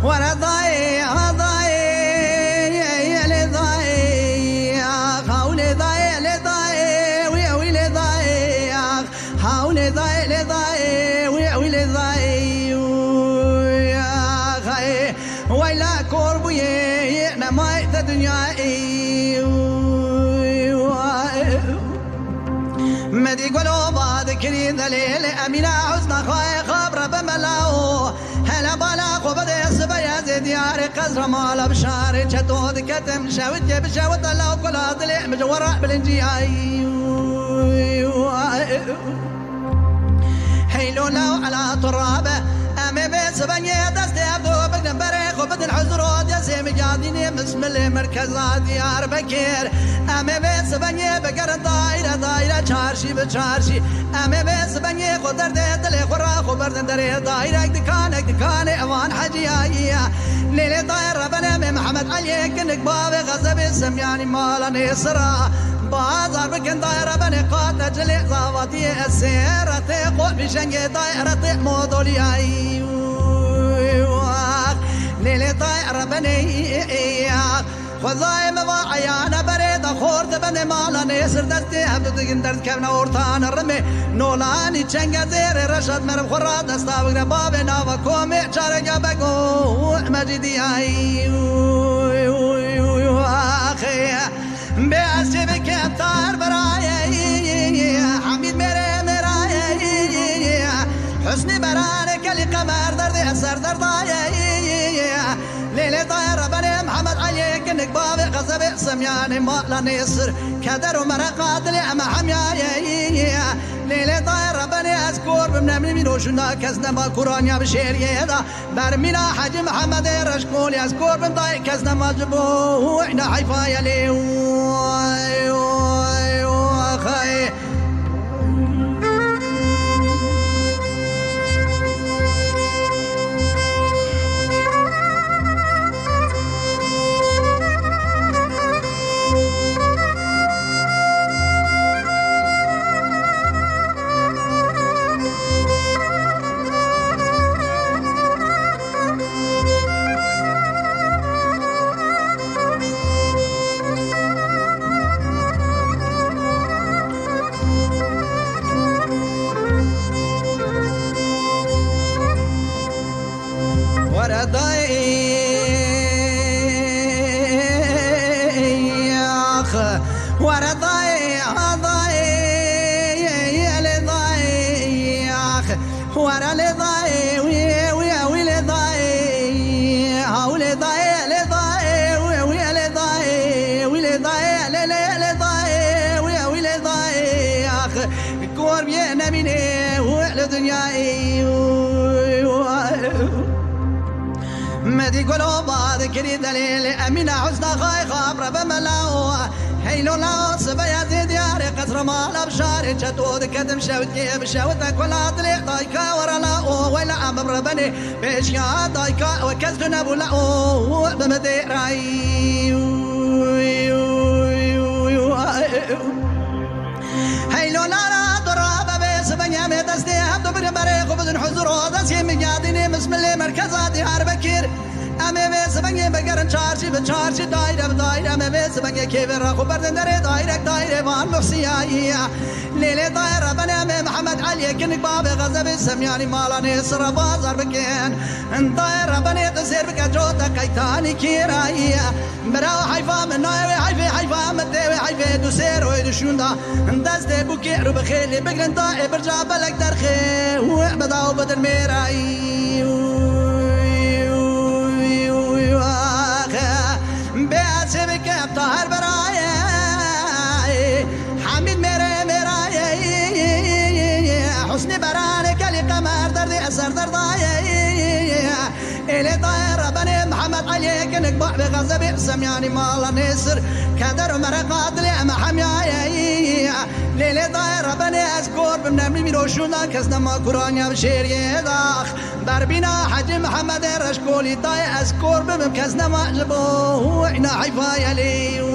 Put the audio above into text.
ورا ضاي ضاي يا ضاي حاول ضاي لضاي ويا ويلي ضاي حاول ضاي لضاي ويا ويلي ضاي يا خي ويلا كوربي انا ما الدنيا مدي قولوا بعد كريم دليل أمينة حسن خاي خبر بملاو هلا بالا خبر السبيا زي ديار قزر مال بشار شتود كتم شاوت جب شاوت الله كل هذا مجورة بالنجي هيلو لو على ترابه أمي بس بني دستي أبدو بقدم بريخ وبدن الحزرود يسيم جاديني بسم الله مركزات ديار بكير أمي بس بني بقر دايرة چارشي بچارشي أمي بس بني خدر دلي خورا خبر دندري دايرة دكان اوان حجي آيا ليلي دايرة بني محمد علي كنك باب غزب اسم يعني مالا نصرا بازار بكن دايرة بني قاتل جلي زاواتي السيرة تقوى بشنجي دايرة مودولي ليلي دايرة بني خذاي مواعيانا بريد خورد بني مالا نيسر دستي هبدو دقن درد كبنا ورطان الرمي نولاني چنگا زير رشد مرم خورا دستا بقر بابي ناوا كومي چارقا بقو مجدي آخي بأسي بكين طار براي حميد مراي حسني برانك اللي قمر دردي أسر درداي ليلي طايرة بني محمد علي كنك بابي غزب سمياني مالا نيسر كدر ومرقات لي أما حمياي ليلي طايرة بني أذكر بمنامي منو شنا كزنا ما كورانيا بشيري هذا برمينا حاج محمد رشكول يذكر بمضاي كزنا ما جبوه احنا حيفايا لي خاي مدي قولوا بعد كريم دليل أمينة حسن خاي خبر بملاو هيلو لا سبيا زي ديار قصر مال بشار شتود كدم شوتي بشوتك ولا طلع طايكا ورا لا ولا أمر بني بيشيا طايكا وكزنا بولا بمدي راي هيلو لا ضرب بس بنيا مدستي هبدو بريق وبدن حزر ودسي مجاديني بسم الله مركزات ديار بكير أمي بس بني بقرن شارشي بشارشي دايرة بدايرة أمي بس بني كبر راخو بردن دري دايرة وان محسيايا ليلي دايرة بني أمي محمد علي كنك بابي غزب السمياني مالا نصر بازار بكين دايرة بني تسير بك جوتا كيتاني كيرايا براو حيفا من نايوي حيفا مديوي حيفا دوسير ويدوشون دا دستي بوكيرو بخيلي بقرن داي برجع بلك درخي وعبداو بدل ميراي بأسبك طهر براي حميد مراي حسني برانك اللي قمر دردي أسر درداي إلي طاير بني محمد علي كنك بحبي غزبي سمياني مالا نسر كدر ومرقات لي أما حمياي ليلي طاير بني أذكر بمنامي ميروشونا كزنا ما كورانيا بشيري داخ بربينا حاج محمد رشكولي طاي أذكر بمكزنا ما جبوه إحنا حيفايا لي